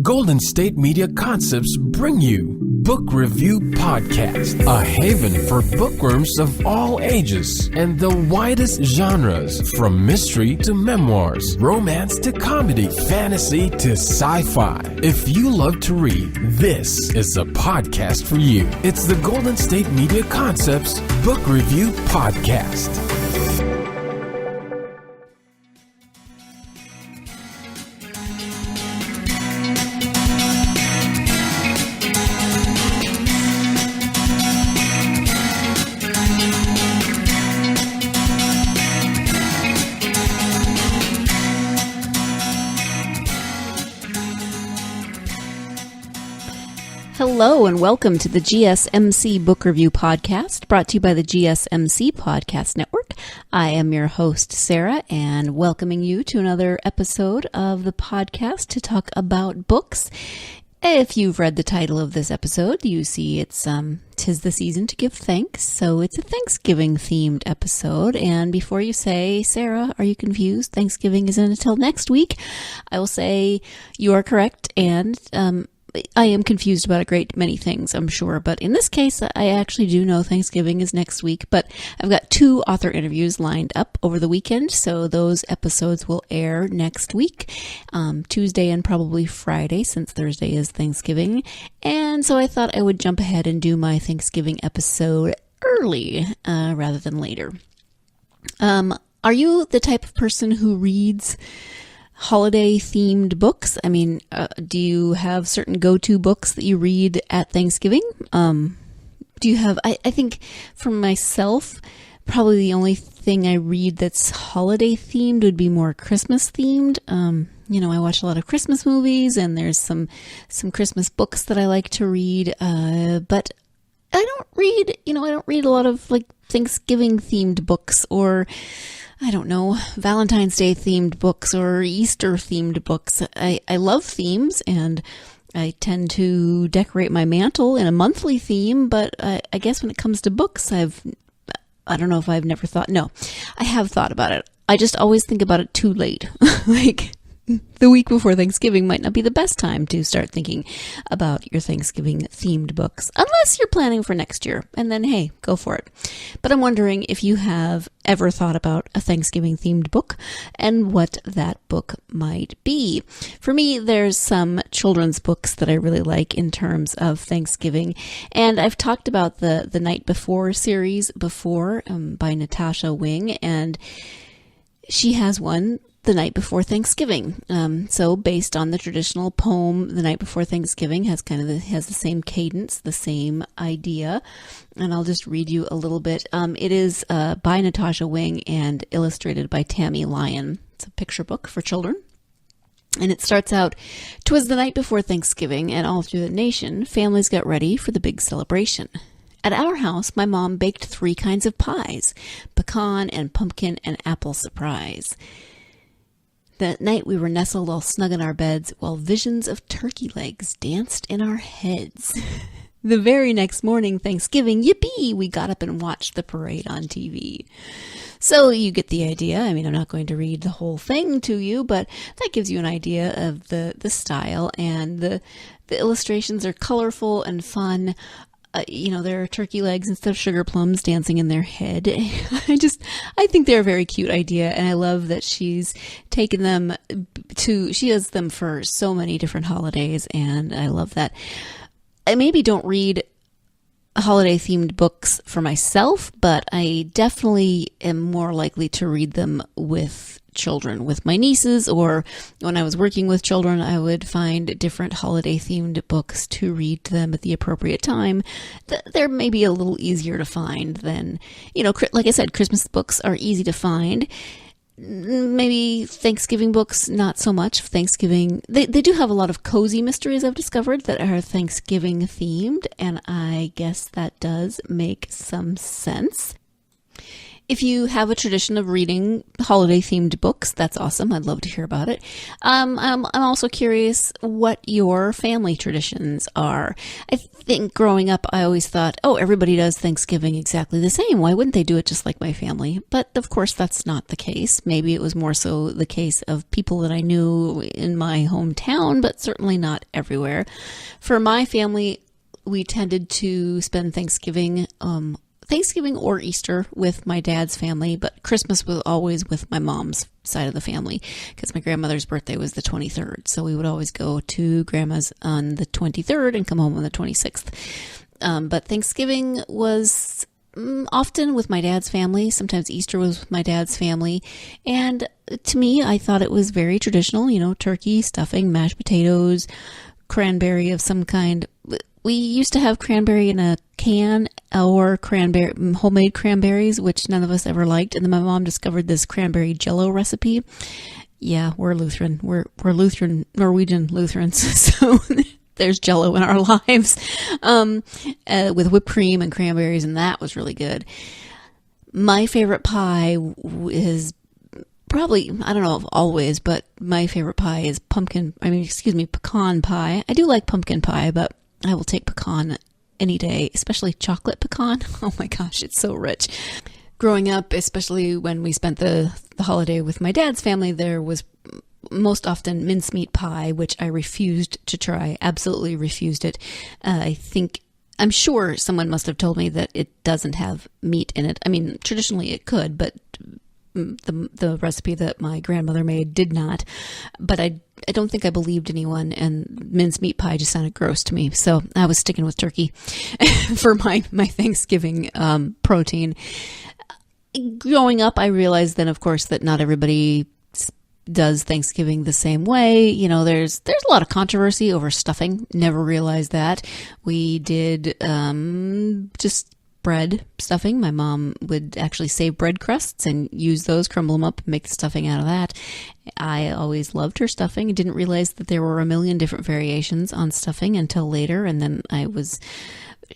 Golden State Media Concepts bring you Book Review Podcast, a haven for bookworms of all ages and the widest genres, from mystery to memoirs, romance to comedy, fantasy to sci-fi. If you love to read, this is a podcast for you. It's the Golden State Media Concepts Book Review Podcast. Hello and welcome to the GSMC Book Review Podcast, brought to you by the GSMC Podcast Network. I am your host, Sarah, and welcoming you to another episode of the podcast to talk about books. If you've read the title of this episode, you see it's 'tis the season to give thanks, so it's a Thanksgiving-themed episode. And before you say, Sarah, are you confused? Thanksgiving isn't until next week. I will say you are correct, and I am confused about a great many things, I'm sure, but in this case, I actually do know Thanksgiving is next week, but I've got 2 author interviews lined up over the weekend, so those episodes will air next week, Tuesday and probably Friday, since Thursday is Thanksgiving, and so I thought I would jump ahead and do my Thanksgiving episode early, rather than later. Are you the type of person who reads holiday-themed books? I mean, do you have certain go-to books that you read at Thanksgiving? Do you have, I think for myself, probably the only thing I read that's holiday-themed would be more Christmas-themed. I watch a lot of Christmas movies, and there's some Christmas books that I like to read, but I don't read a lot of, like, Thanksgiving-themed books, or I don't know, Valentine's Day themed books or Easter themed books. I love themes, and I tend to decorate my mantle in a monthly theme, but I guess when it comes to books, I have thought about it. I just always think about it too late. Like, the week before Thanksgiving might not be the best time to start thinking about your Thanksgiving-themed books, unless you're planning for next year, and then, hey, go for it. But I'm wondering if you have ever thought about a Thanksgiving-themed book and what that book might be. For me, there's some children's books that I really like in terms of Thanksgiving, and I've talked about the Night Before series before, by Natasha Wing, and she has one, The Night Before Thanksgiving. So based on the traditional poem, The Night Before Thanksgiving has has the same cadence, the same idea. And I'll just read you a little bit. It is by Natasha Wing and illustrated by Tammy Lyon. It's a picture book for children. And it starts out, "'Twas the night before Thanksgiving, and all through the nation, families got ready for the big celebration. At our house, my mom baked 3 kinds of pies, pecan and pumpkin and apple surprise. That night we were nestled all snug in our beds, while visions of turkey legs danced in our heads. The very next morning, Thanksgiving, yippee, we got up and watched the parade on TV." So you get the idea. I mean, I'm not going to read the whole thing to you, but that gives you an idea of the style, and the illustrations are colorful and fun. There are turkey legs instead of sugar plums dancing in their head. I think they're a very cute idea, and I love that she's taken them she does them for so many different holidays, and I love that. I maybe don't read holiday-themed books for myself, but I definitely am more likely to read them with children, with my nieces, or when I was working with children, I would find different holiday-themed books to read to them at the appropriate time. They're maybe a little easier to find than, like I said, Christmas books are easy to find. Maybe Thanksgiving books, not so much. Thanksgiving, they do have a lot of cozy mysteries, I've discovered, that are Thanksgiving themed, and I guess that does make some sense. If you have a tradition of reading holiday-themed books, that's awesome. I'd love to hear about it. I'm also curious what your family traditions are. I think growing up, I always thought, oh, everybody does Thanksgiving exactly the same. Why wouldn't they do it just like my family? But of course, that's not the case. Maybe it was more so the case of people that I knew in my hometown, but certainly not everywhere. For my family, we tended to spend Thanksgiving or Easter with my dad's family, but Christmas was always with my mom's side of the family because my grandmother's birthday was the 23rd. So we would always go to grandma's on the 23rd and come home on the 26th. But Thanksgiving was often with my dad's family. Sometimes Easter was with my dad's family. And to me, I thought it was very traditional, turkey, stuffing, mashed potatoes, cranberry of some kind. We used to have cranberry in a can or homemade cranberries, which none of us ever liked. And then my mom discovered this cranberry jello recipe. Yeah, we're Lutheran. We're Lutheran, Norwegian Lutherans. So there's jello in our lives with whipped cream and cranberries, and that was really good. My favorite pie is probably, I don't know if always, but my favorite pie is pecan pie. I do like pumpkin pie, but I will take pecan any day, especially chocolate pecan. Oh my gosh, it's so rich. Growing up, especially when we spent the holiday with my dad's family, there was most often mincemeat pie, which I refused to try, absolutely refused it. I'm sure someone must have told me that it doesn't have meat in it. I mean, traditionally it could, but the recipe that my grandmother made did not. But I don't think I believed anyone, and mincemeat pie just sounded gross to me. So I was sticking with turkey for my Thanksgiving protein. Growing up, I realized then, of course, that not everybody does Thanksgiving the same way. There's a lot of controversy over stuffing. Never realized that. We did just bread stuffing. My mom would actually save bread crusts and use those, crumble them up, and make the stuffing out of that. I always loved her stuffing. I didn't realize that there were a million different variations on stuffing until later, and then I was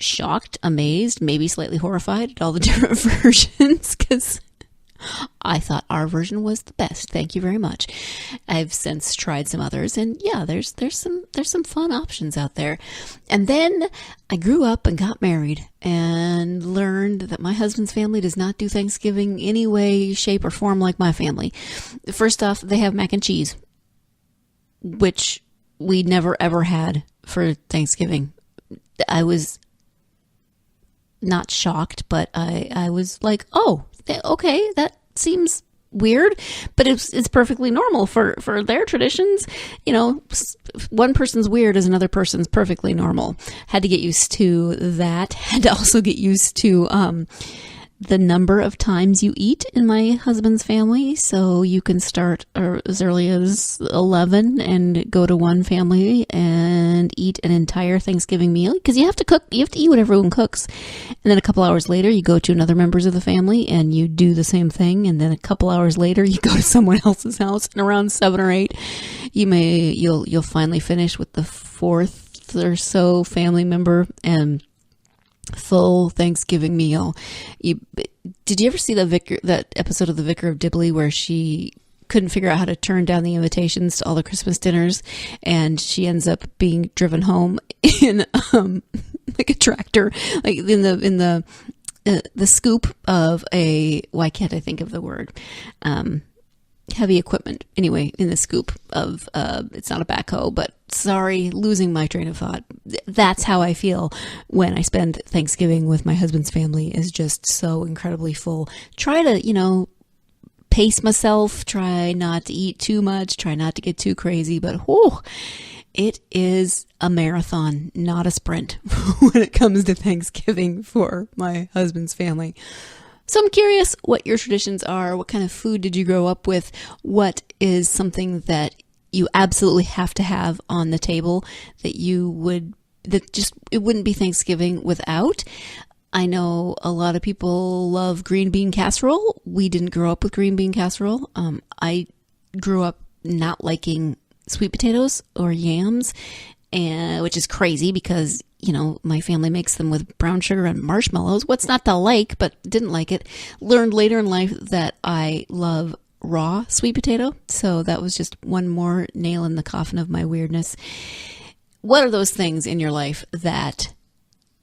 shocked, amazed, maybe slightly horrified at all the different versions because I thought our version was the best. Thank you very much. I've since tried some others, and yeah, there's some fun options out there. And then I grew up and got married and learned that my husband's family does not do Thanksgiving any way, shape, or form like my family. First off, they have mac and cheese, which we never ever had for Thanksgiving. I was not shocked, but I was like, oh, okay, that seems weird, but it's perfectly normal for their traditions. One person's weird as another person's perfectly normal. Had to get used to that. Had to also get used to the number of times you eat in my husband's family. So you can start as early as 11 and go to one family and eat an entire Thanksgiving meal, because you have to cook, you have to eat what everyone cooks. And then a couple hours later, you go to another members of the family and you do the same thing. And then a couple hours later, you go to someone else's house, and around 7 or 8, you'll finally finish with the fourth or so family member and full Thanksgiving meal. Did you ever see that episode of The Vicar of Dibley where she couldn't figure out how to turn down the invitations to all the Christmas dinners, and she ends up being driven home in like a tractor, like in the scoop of why can't I think of the word? Heavy equipment. Anyway, in the scoop of, it's not a backhoe, but sorry, losing my train of thought. That's how I feel when I spend Thanksgiving with my husband's family, is just so incredibly full. Try to, pace myself, try not to eat too much, try not to get too crazy, but it is a marathon, not a sprint when it comes to Thanksgiving for my husband's family. So I'm curious what your traditions are. What kind of food did you grow up with? What is something that you absolutely have to have on the table that it wouldn't be Thanksgiving without? I know a lot of people love green bean casserole. We didn't grow up with green bean casserole. I grew up not liking sweet potatoes or yams. and which is crazy because, my family makes them with brown sugar and marshmallows. What's not to like, but didn't like it. Learned later in life that I love raw sweet potato. So that was just one more nail in the coffin of my weirdness. What are those things in your life that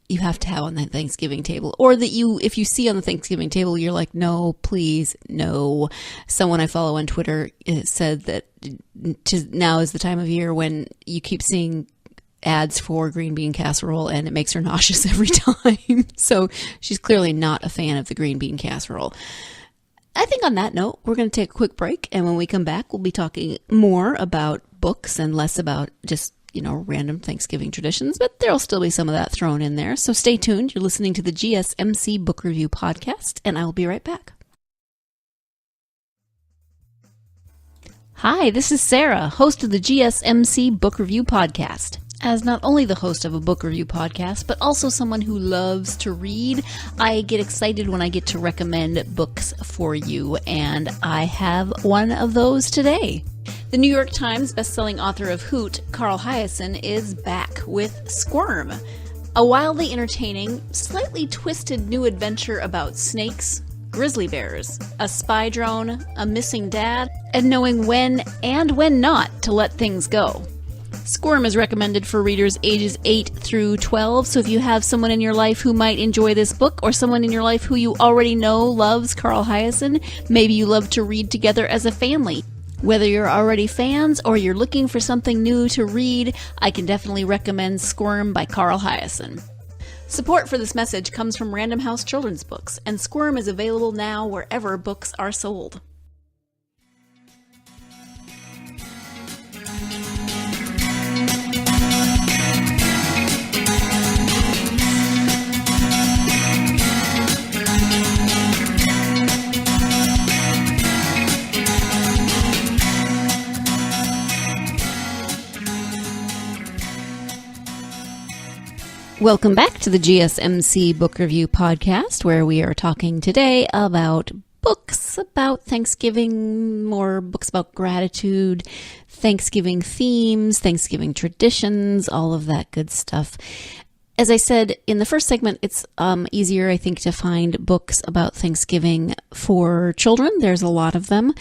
you have to have on the Thanksgiving table, or that if you see on the Thanksgiving table, you're like, no, please, no. Someone I follow on Twitter said that now is the time of year when you keep seeing ads for green bean casserole and it makes her nauseous every time. So she's clearly not a fan of the green bean casserole. I think on that note, we're going to take a quick break. And when we come back, we'll be talking more about books and less about just random Thanksgiving traditions, but there'll still be some of that thrown in there. So stay tuned. You're listening to the GSMC Book Review Podcast, and I will be right back. Hi, this is Sarah, host of the GSMC Book Review Podcast. As not only the host of a book review podcast, but also someone who loves to read, I get excited when I get to recommend books for you, and I have one of those today. The New York Times bestselling author of Hoot, Carl Hiaasen, is back with Squirm, a wildly entertaining, slightly twisted new adventure about snakes, grizzly bears, a spy drone, a missing dad, and knowing when and when not to let things go. Squirm is recommended for readers ages 8 through 12, so if you have someone in your life who might enjoy this book, or someone in your life who you already know loves Carl Hiaasen, maybe you love to read together as a family. Whether you're already fans or you're looking for something new to read, I can definitely recommend Squirm by Carl Hiaasen. Support for this message comes from Random House Children's Books, and Squirm is available now wherever books are sold. Welcome back to the GSMC Book Review Podcast, where we are talking today about books about Thanksgiving, more books about gratitude, Thanksgiving themes, Thanksgiving traditions, all of that good stuff. As I said in the first segment, it's easier, I think, to find books about Thanksgiving for children. There's a lot of them.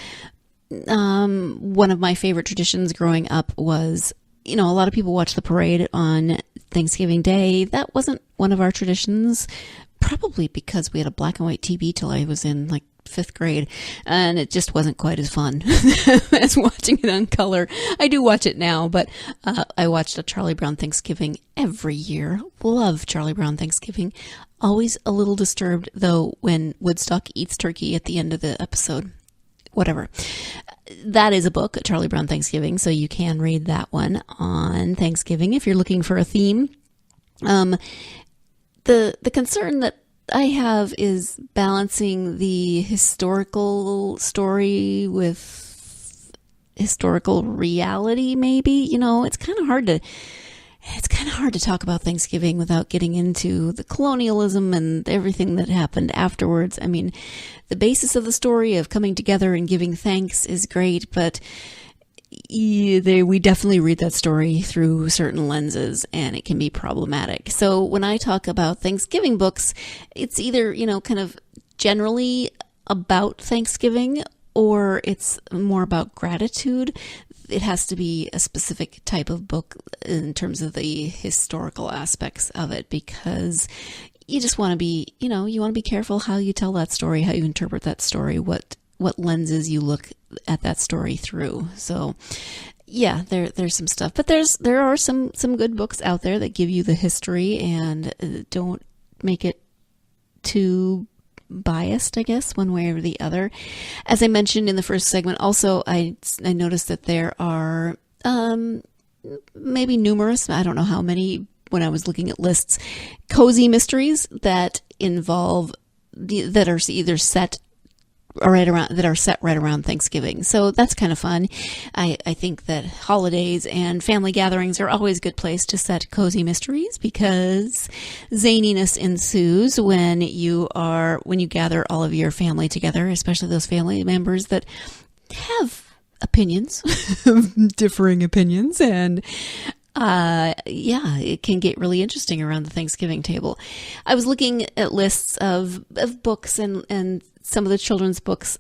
One of my favorite traditions growing up was, a lot of people watch the parade on Thanksgiving Day. That wasn't one of our traditions, probably because we had a black and white TV till I was in like 5th grade, and it just wasn't quite as fun as watching it on color. I do watch it now, but I watched a Charlie Brown Thanksgiving every year. Love Charlie Brown Thanksgiving. Always a little disturbed, though, when Woodstock eats turkey at the end of the episode. Whatever. That is a book, Charlie Brown Thanksgiving, so you can read that one on Thanksgiving if you're looking for a theme. The concern that I have is balancing the historical story with historical reality, maybe. It's kind of hard to talk about Thanksgiving without getting into the colonialism and everything that happened afterwards. I mean, the basis of the story of coming together and giving thanks is great, but we definitely read that story through certain lenses, and it can be problematic. So when I talk about Thanksgiving books, it's either, kind of generally about Thanksgiving, or it's more about gratitude. It has to be a specific type of book in terms of the historical aspects of it, because you just want to be, you want to be careful how you tell that story, how you interpret that story, what lenses you look at that story through. So yeah, there's some stuff, but there are some good books out there that give you the history and don't make it too biased, I guess, one way or the other. As I mentioned in the first segment, also, I noticed that there are maybe numerous, I don't know how many when I was looking at lists, cozy mysteries that involve, that are either set right around Thanksgiving. So that's kind of fun. I think that holidays and family gatherings are always a good place to set cozy mysteries, because zaniness ensues when you gather all of your family together, especially those family members that have opinions, differing opinions, and Yeah, it can get really interesting around the Thanksgiving table. I was looking at lists of books and some of the children's books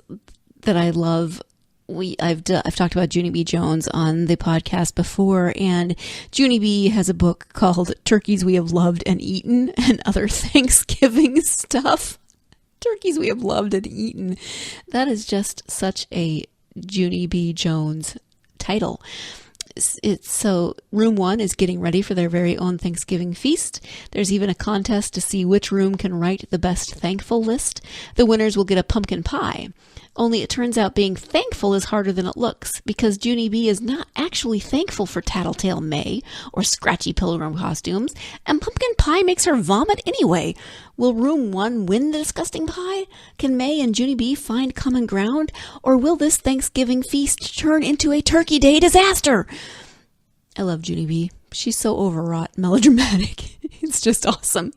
that I love. I've talked about Junie B. Jones on the podcast before, and Junie B. has a book called Turkeys We Have Loved and Eaten and Other Thanksgiving Stuff. Turkeys We Have Loved and Eaten. That is just such a Junie B. Jones title. So room 1 is getting ready for their very own Thanksgiving feast. There's even a contest to see which room can write the best thankful list. The winners will get a pumpkin pie. Only it turns out being thankful is harder than it looks, because Junie B is not actually thankful for Tattletale May or scratchy pilgrim costumes, and pumpkin pie makes her vomit anyway. Will room 1 win the disgusting pie? Can May and Junie B find common ground? Or will this Thanksgiving feast turn into a Turkey Day disaster? I love Junie B. She's so overwrought, melodramatic. It's just awesome.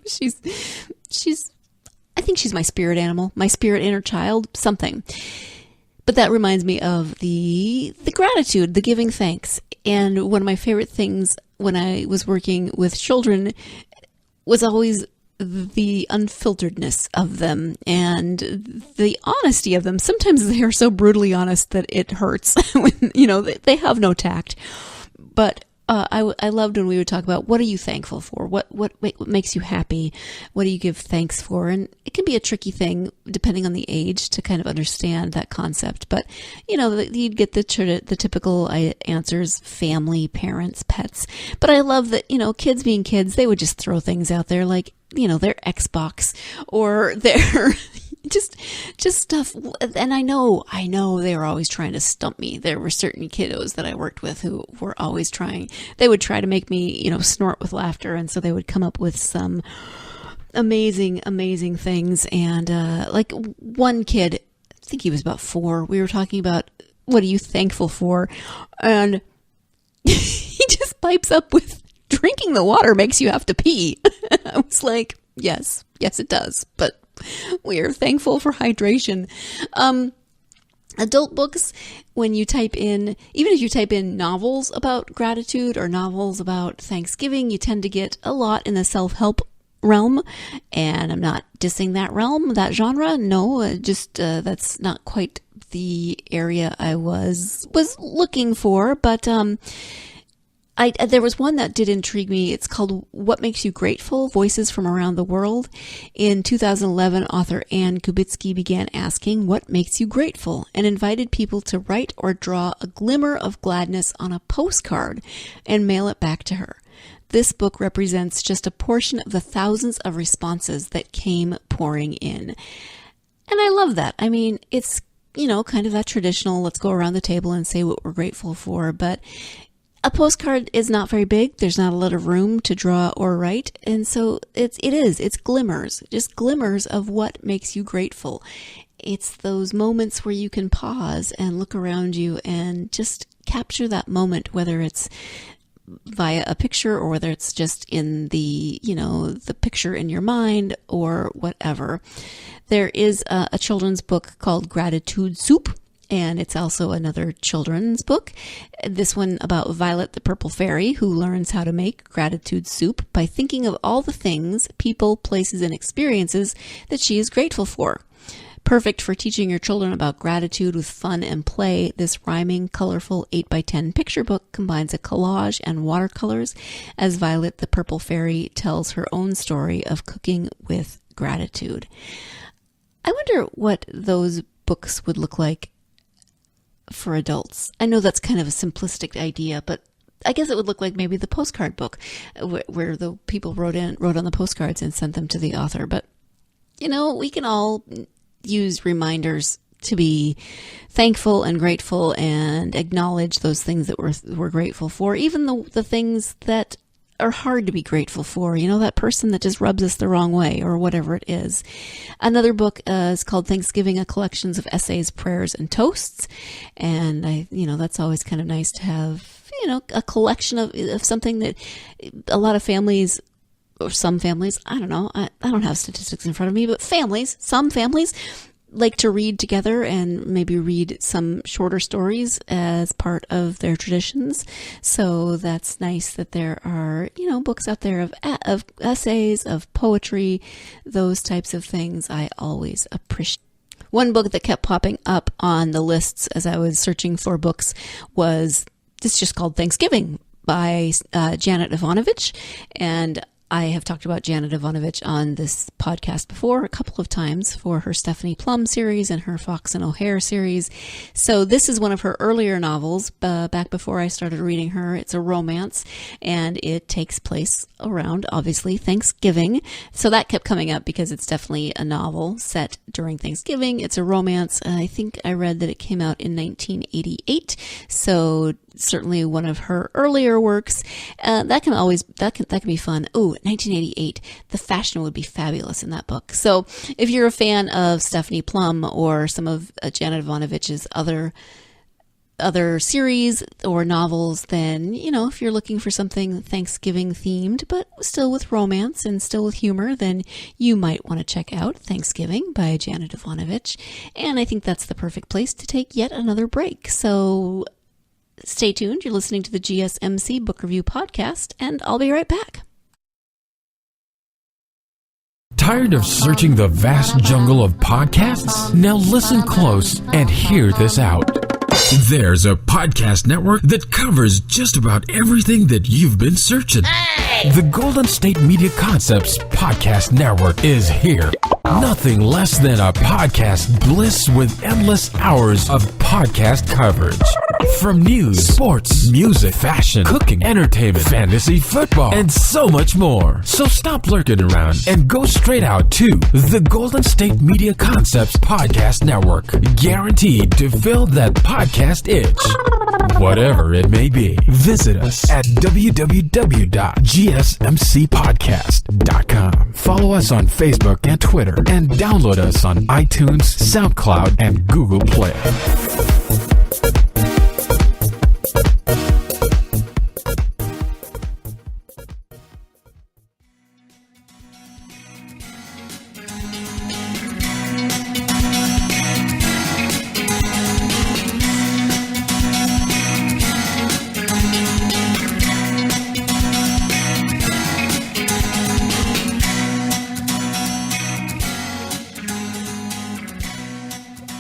I think she's my spirit animal, my spirit inner child, something. But that reminds me of the gratitude, the giving thanks. And one of my favorite things when I was working with children was always the unfilteredness of them and the honesty of them. Sometimes they are so brutally honest that it hurts. When, they have no tact. But I loved when we would talk about, what are you thankful for? What makes you happy? What do you give thanks for? And it can be a tricky thing depending on the age to kind of understand that concept. But, you'd get the typical answers: family, parents, pets. But I love that, kids being kids, they would just throw things out there like, their Xbox or their just stuff. And I know they were always trying to stump me. There were certain kiddos that I worked with who were always they would try to make me, snort with laughter. And so they would come up with some amazing things. And, like one kid, I think he was about 4. We were talking about, what are you thankful for? And he just pipes up with, drinking the water makes you have to pee. I was like, yes, it does. But we are thankful for hydration. Adult books, when you type in, even if you type in novels about gratitude or novels about Thanksgiving, you tend to get a lot in the self-help realm. And I'm not dissing that realm, that genre. No, just that's not quite the area I was looking for. But there was one that did intrigue me. It's called What Makes You Grateful? Voices from Around the World. In 2011, author Ann Kubitsky began asking, what makes you grateful? And invited people to write or draw a glimmer of gladness on a postcard and mail it back to her. This book represents just a portion of the thousands of responses that came pouring in. And I love that. I mean, it's, kind of that traditional, let's go around the table and say what we're grateful for. But a postcard is not very big. There's not a lot of room to draw or write. And so it's glimmers, just glimmers of what makes you grateful. It's those moments where you can pause and look around you and just capture that moment, whether it's via a picture or whether it's just in the picture in your mind or whatever. There is a children's book called Gratitude Soup. And it's also another children's book. This one about Violet the Purple Fairy, who learns how to make gratitude soup by thinking of all the things, people, places, and experiences that she is grateful for. Perfect for teaching your children about gratitude with fun and play, this rhyming, colorful 8x10 picture book combines a collage and watercolors as Violet the Purple Fairy tells her own story of cooking with gratitude. I wonder what those books would look like for adults. I know that's kind of a simplistic idea, but I guess it would look like maybe the postcard book where the people wrote on the postcards and sent them to the author. But, we can all use reminders to be thankful and grateful and acknowledge those things that we're grateful for, even the things that are hard to be grateful for, that person that just rubs us the wrong way or whatever it is. Another book is called Thanksgiving, a collection of essays, prayers, and toasts. And that's always kind of nice to have, a collection of something that a lot of families or some families, I don't know, I don't have statistics in front of me, but some families like to read together and maybe read some shorter stories as part of their traditions. So that's nice that there are, books out there of essays, of poetry, those types of things I always appreciate. One book that kept popping up on the lists as I was searching for books was, it's just called Thanksgiving by Janet Ivanovich. And I have talked about Janet Ivanovich on this podcast before a couple of times for her Stephanie Plum series and her Fox and O'Hare series. So this is one of her earlier novels, back before I started reading her. It's a romance, and it takes place around, obviously, Thanksgiving. So that kept coming up because it's definitely a novel set during Thanksgiving. It's a romance. I think I read that it came out in 1988. So certainly one of her earlier works. That can be fun. Ooh, 1988. The fashion would be fabulous in that book. So if you're a fan of Stephanie Plum or some of Janet Ivanovich's other series or novels, then, if you're looking for something Thanksgiving themed, but still with romance and still with humor, then you might want to check out Thanksgiving by Janet Ivanovich. And I think that's the perfect place to take yet another break. So stay tuned. You're listening to the GSMC Book Review Podcast, and I'll be right back. Tired of searching the vast jungle of podcasts? Now listen close and hear this out. There's a podcast network that covers just about everything that you've been searching. Hey! The Golden State Media Concepts Podcast Network is here. Nothing less than a podcast bliss with endless hours of podcast coverage. From news, sports, music, fashion, cooking, entertainment, fantasy, football, and so much more. So stop lurking around and go straight out to the Golden State Media Concepts Podcast Network. Guaranteed to fill that podcast itch. Whatever it may be, visit us at www.gsmcpodcast.com. Follow us on Facebook and Twitter, and download us on iTunes, SoundCloud, and Google Play.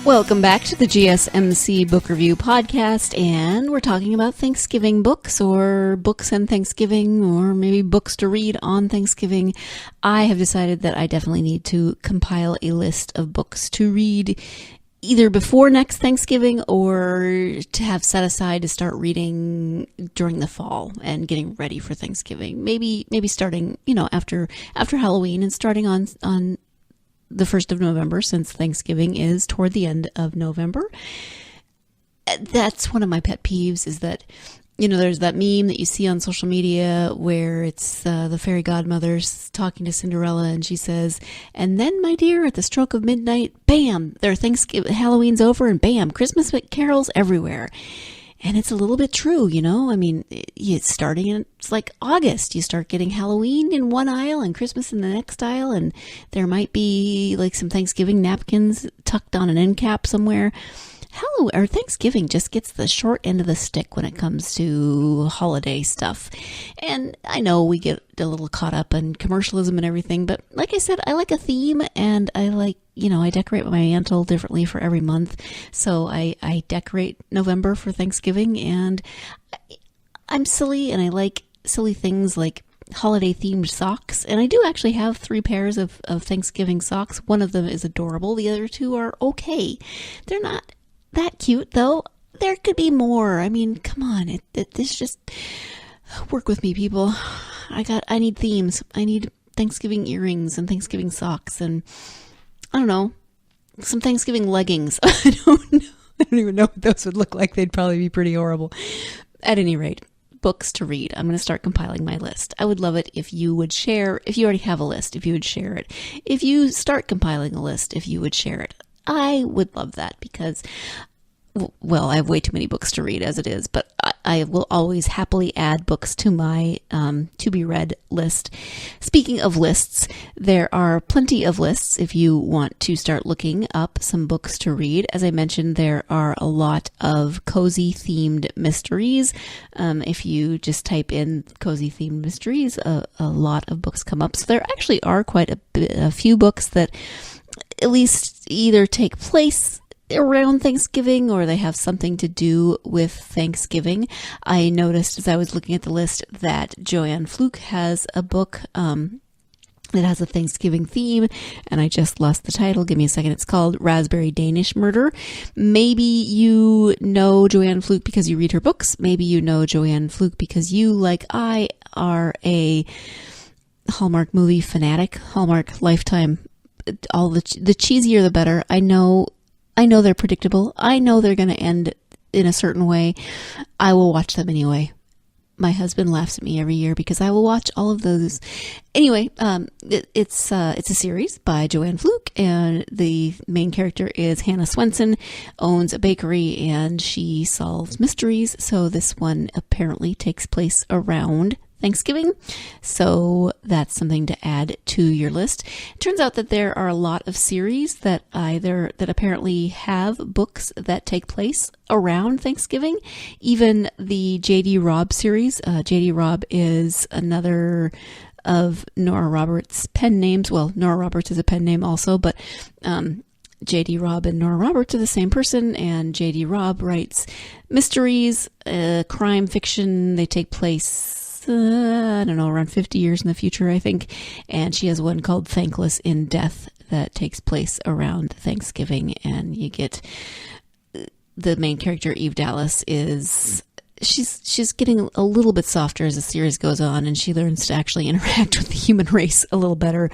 Welcome back to the GSMC Book Review Podcast, and we're talking about Thanksgiving books, or books and Thanksgiving, or maybe books to read on Thanksgiving. I have decided that I definitely need to compile a list of books to read either before next Thanksgiving or to have set aside to start reading during the fall and getting ready for Thanksgiving. Maybe starting, after Halloween and starting on the 1st of November, since Thanksgiving is toward the end of November. That's one of my pet peeves, is that, there's that meme that you see on social media where it's the fairy godmother talking to Cinderella, and she says, "And then, my dear, at the stroke of midnight, bam, Halloween's over, and bam, Christmas carols everywhere." And it's a little bit true, it's like August. You start getting Halloween in one aisle and Christmas in the next aisle, and there might be like some Thanksgiving napkins tucked on an end cap somewhere. Thanksgiving just gets the short end of the stick when it comes to holiday stuff. And I know we get a little caught up in commercialism and everything, but like I said, I like a theme, and I like, I decorate my mantle differently for every month. So I decorate November for Thanksgiving, and I'm silly, and I like silly things like holiday themed socks. And I do actually have 3 pairs of Thanksgiving socks. One of them is adorable. The other 2 are okay. They're not that cute, though. There could be more. Come on. This just work with me, people. I need themes. I need Thanksgiving earrings and Thanksgiving socks, and I don't know, some Thanksgiving leggings. I don't know. I don't even know what those would look like. They'd probably be pretty horrible. At any rate, books to read. I'm going to start compiling my list. I would love it if you would share, if you already have a list, if you would share it. If you start compiling a list, if you would share it. I would love that, because well, I have way too many books to read as it is, but I will always happily add books to my to be read list. Speaking of lists, there are plenty of lists if you want to start looking up some books to read. As I mentioned, there are a lot of cozy themed mysteries. If you just type in cozy themed mysteries, a lot of books come up. So there actually are quite a few books that at least either take place around Thanksgiving or they have something to do with Thanksgiving. I noticed as I was looking at the list that Joanne Fluke has a book that has a Thanksgiving theme, and I just lost the title. Give me a second. It's called Raspberry Danish Murder. Maybe you know Joanne Fluke because you read her books. Maybe you know Joanne Fluke because you, like I, are a Hallmark movie fanatic. Hallmark, Lifetime, all the cheesier the better. I know they're predictable. I know they're going to end in a certain way. I will watch them anyway. My husband laughs at me every year because I will watch all of those. Anyway, it's a series by Joanne Fluke, and the main character is Hannah Swenson, owns a bakery, and she solves mysteries. So this one apparently takes place around Thanksgiving. So that's something to add to your list. It turns out that there are a lot of series that apparently have books that take place around Thanksgiving. Even the J.D. Robb series. J.D. Robb is another of Nora Roberts' pen names. Well, Nora Roberts is a pen name also, but J.D. Robb and Nora Roberts are the same person, and J.D. Robb writes mysteries, crime fiction. They take place I don't know, around 50 years in the future, I think. And she has one called Thankless in Death that takes place around Thanksgiving. And you get the main character, Eve Dallas, she's getting a little bit softer as the series goes on, and she learns to actually interact with the human race a little better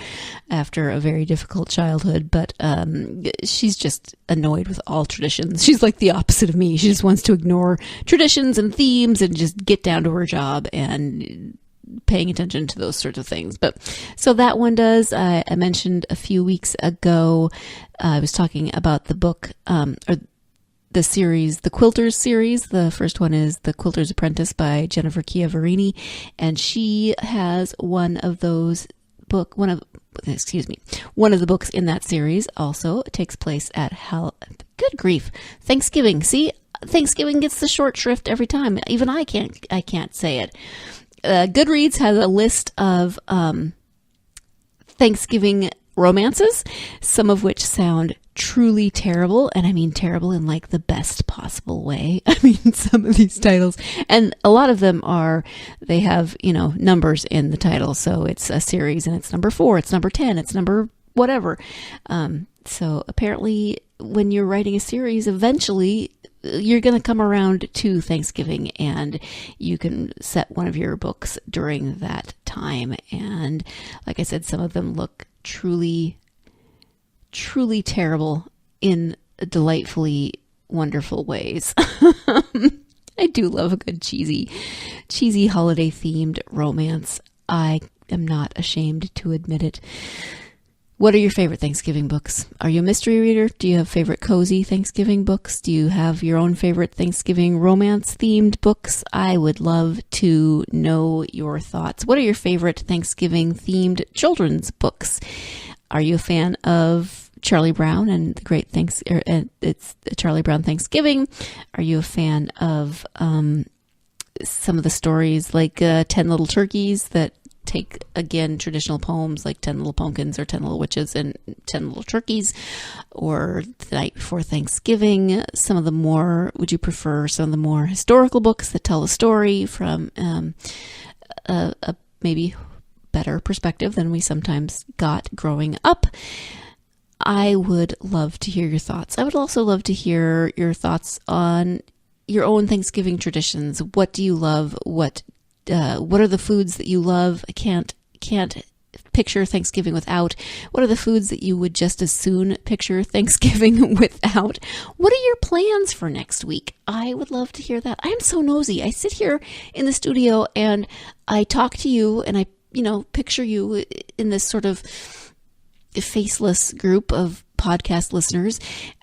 after a very difficult childhood. But she's just annoyed with all traditions. She's like the opposite of me. She just wants to ignore traditions and themes and just get down to her job and paying attention to those sorts of things. But so that one does. I mentioned a few weeks ago, I was talking about the book, or the series, the Quilters series. The first one is The Quilter's Apprentice by Jennifer Chiaverini, and she has one of the books in that series also takes place at good grief, Thanksgiving. See, Thanksgiving gets the short shrift every time. Even I can't say it. Goodreads has a list of Thanksgiving romances, some of which sound truly terrible, and I mean terrible in like the best possible way. I mean, some of these titles, and a lot of them they have, numbers in the title, so it's a series and it's number 4, it's number 10, it's number whatever. So apparently when you're writing a series, eventually you're going to come around to Thanksgiving, and you can set one of your books during that time. And like I said, some of them look truly terrible in delightfully wonderful ways. I do love a good cheesy holiday themed romance. I am not ashamed to admit it. What are your favorite Thanksgiving books? Are you a mystery reader? Do you have favorite cozy Thanksgiving books? Do you have your own favorite Thanksgiving romance themed books? I would love to know your thoughts. What are your favorite Thanksgiving themed children's books? Are you a fan of Charlie Brown and the Great it's Charlie Brown Thanksgiving? Are you a fan of some of the stories like 10 Little Turkeys that take, again, traditional poems like 10 Little Pumpkins or 10 Little Witches and 10 Little Turkeys, or The Night Before Thanksgiving? Would you prefer some of the more historical books that tell a story from a maybe better perspective than we sometimes got growing up? I would love to hear your thoughts. I would also love to hear your thoughts on your own Thanksgiving traditions. What do you love? What are the foods that you love? I can't picture Thanksgiving without. What are the foods that you would just as soon picture Thanksgiving without? What are your plans for next week? I would love to hear that. I am so nosy. I sit here in the studio and I talk to you, and I picture you in this sort of faceless group of podcast listeners,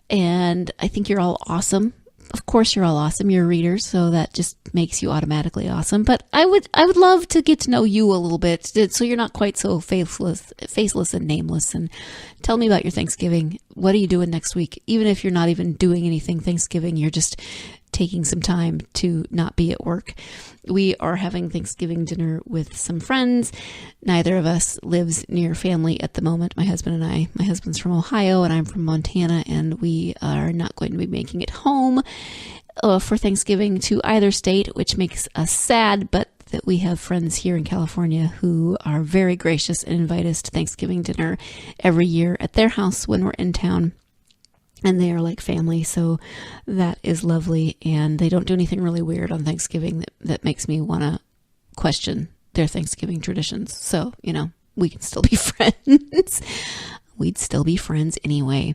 and I think you're all awesome. of course, you're all awesome. You're readers, so that just makes you automatically awesome. But I would love to get to know you a little bit, so you're not quite so faceless and nameless. And tell me about your Thanksgiving. What are you doing next week? Even if you're not even doing anything Thanksgiving, you're just taking some time to not be at work. We are having Thanksgiving dinner with some friends. Neither of us lives near family at the moment, my husband and I. My husband's from Ohio and I'm from Montana, and we are not going to be making it home for Thanksgiving to either state, which makes us sad, but that we have friends here in California who are very gracious and invite us to Thanksgiving dinner every year at their house when we're in town. And they are like family, so that is lovely. And they don't do anything really weird on Thanksgiving that makes me want to question their Thanksgiving traditions. So, we can still be friends. We'd still be friends anyway.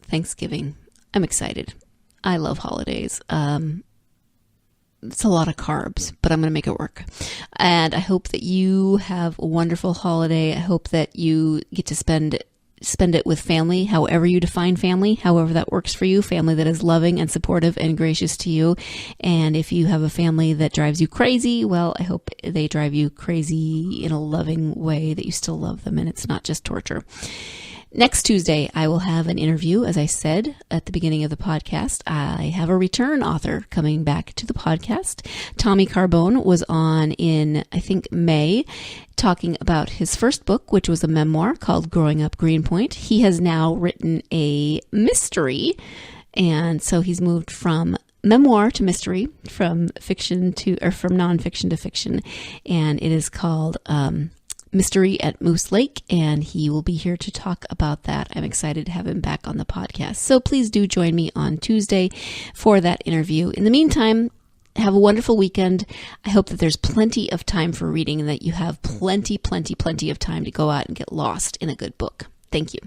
Thanksgiving. I'm excited. I love holidays. It's a lot of carbs, but I'm going to make it work. And I hope that you have a wonderful holiday. I hope that you get to spend it with family, however you define family, however that works for you, family that is loving and supportive and gracious to you. And if you have a family that drives you crazy, well, I hope they drive you crazy in a loving way, that you still love them and it's not just torture. Next Tuesday, I will have an interview, as I said at the beginning of the podcast. I have a return author coming back to the podcast. Tommy Carbone was on in, I think, May, talking about his first book, which was a memoir called Growing Up Greenpoint. He has now written a mystery, and so he's moved from memoir to mystery, from nonfiction to fiction, and it is called Mystery at Moose Lake, and he will be here to talk about that. I'm excited to have him back on the podcast. So please do join me on Tuesday for that interview. In the meantime, have a wonderful weekend. I hope that there's plenty of time for reading and that you have plenty of time to go out and get lost in a good book. Thank you.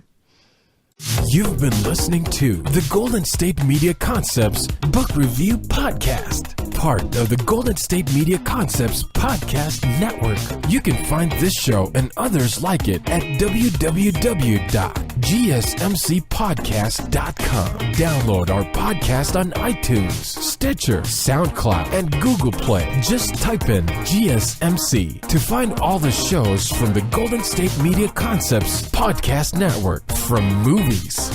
You've been listening to the Golden State Media Concepts Book Review Podcast, part of the Golden State Media Concepts Podcast Network. You can find this show and others like it at www.gsmcpodcast.com. Download our podcast on iTunes, Stitcher, SoundCloud, and Google Play. Just type in GSMC to find all the shows from the Golden State Media Concepts Podcast Network, from movies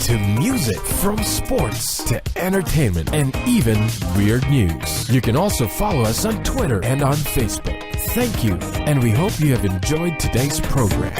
to music, from sports to entertainment, and even weird news. You can also follow us on Twitter and on Facebook. Thank you, and we hope you have enjoyed today's program.